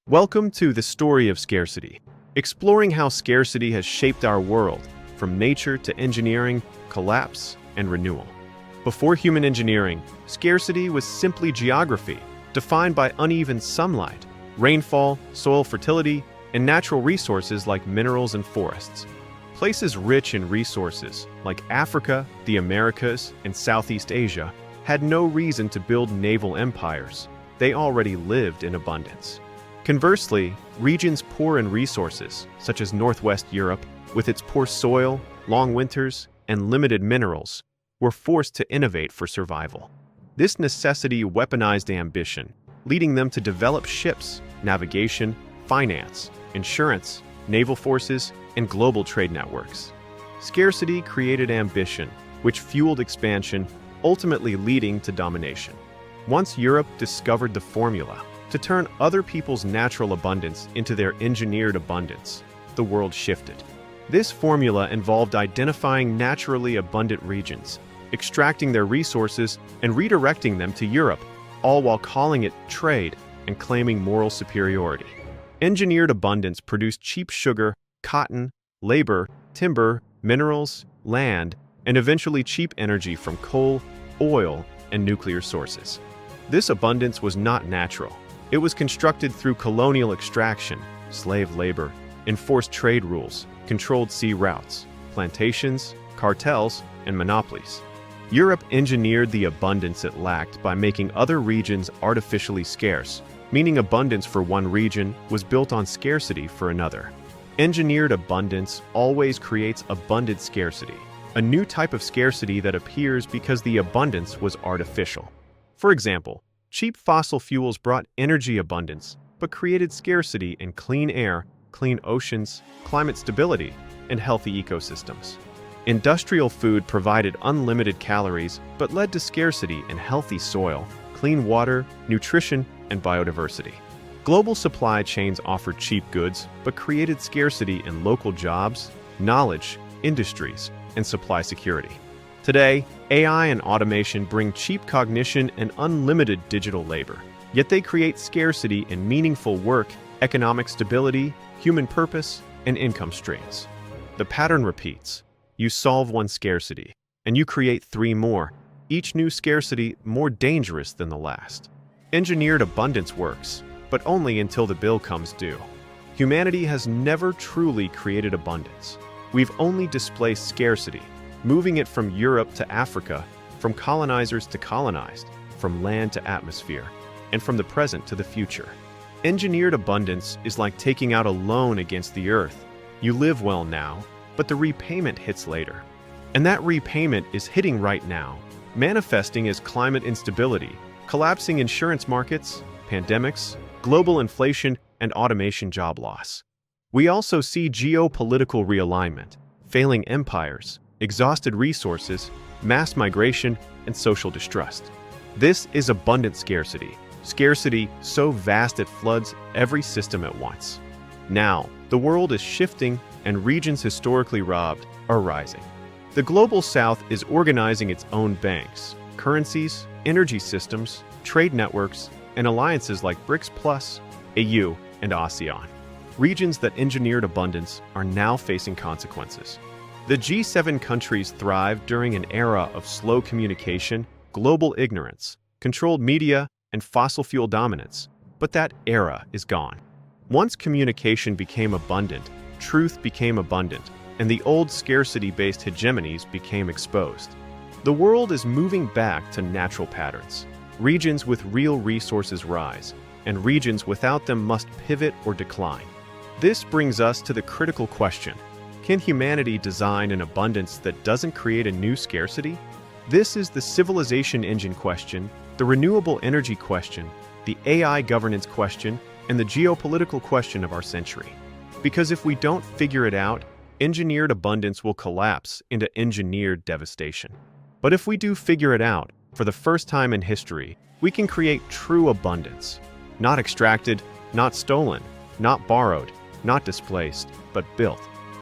Welcome to the story of scarcity, exploring how scarcity has shaped our world, from nature to engineering, collapse, and renewal. Before human engineering, scarcity was simply geography, defined by uneven sunlight, rainfall, soil fertility, and natural resources like minerals and forests. Places rich in resources, like Africa, the Americas, and Southeast Asia, had no reason to build naval empires. They already lived in abundance. Conversely, regions poor in resources, such as Northwest Europe, with its poor soil, long winters, and limited minerals, were forced to innovate for survival. This necessity weaponized ambition, leading them to develop ships, navigation, finance, insurance, naval forces, and global trade networks. Scarcity created ambition, which fueled expansion, ultimately leading to domination. Once Europe discovered the formula to turn other people's natural abundance into their engineered abundance, the world shifted. This formula involved identifying naturally abundant regions, extracting their resources, and redirecting them to Europe, all while calling it trade and claiming moral superiority. Engineered abundance produced cheap sugar, cotton, labor, timber, minerals, land, and eventually cheap energy from coal, oil, and nuclear sources. This abundance was not natural. It was constructed through colonial extraction, slave labor, enforced trade rules, controlled sea routes, plantations, cartels, and monopolies. Europe engineered the abundance it lacked by making other regions artificially scarce, meaning abundance for one region was built on scarcity for another. Engineered abundance always creates abundant scarcity, a new type of scarcity that appears because the abundance was artificial. For example, cheap fossil fuels brought energy abundance, but created scarcity in clean air, clean oceans, climate stability, and healthy ecosystems. Industrial food provided unlimited calories, but led to scarcity in healthy soil, clean water, nutrition, and biodiversity. Global supply chains offered cheap goods, but created scarcity in local jobs, knowledge, industries, and supply security. Today, AI and automation bring cheap cognition and unlimited digital labor. Yet they create scarcity in meaningful work, economic stability, human purpose, and income streams. The pattern repeats. You solve one scarcity, and you create three more, each new scarcity more dangerous than the last. Engineered abundance works, but only until the bill comes due. Humanity has never truly created abundance. We've only displaced scarcity, moving it from Europe to Africa, from colonizers to colonized, from land to atmosphere, and from the present to the future. Engineered abundance is like taking out a loan against the earth. You live well now, but the repayment hits later. And that repayment is hitting right now, manifesting as climate instability, collapsing insurance markets, pandemics, global inflation, and automation job loss. We also see geopolitical realignment, failing empires, exhausted resources, mass migration, and social distrust. This is abundant scarcity, scarcity so vast it floods every system at once. Now, the world is shifting and regions historically robbed are rising. The Global South is organizing its own banks, currencies, energy systems, trade networks, and alliances like BRICS+, AU, and ASEAN. Regions that engineered abundance are now facing consequences. The G7 countries thrived during an era of slow communication, global ignorance, controlled media, and fossil fuel dominance, but that era is gone. Once communication became abundant, truth became abundant, and the old scarcity-based hegemonies became exposed. The world is moving back to natural patterns. Regions with real resources rise, and regions without them must pivot or decline. This brings us to the critical question: can humanity design an abundance that doesn't create a new scarcity? This is the civilization engine question, the renewable energy question, the AI governance question, and the geopolitical question of our century. Because if we don't figure it out, engineered abundance will collapse into engineered devastation. But if we do figure it out, for the first time in history, we can create true abundance. Not extracted, not stolen, not borrowed, not displaced, but built.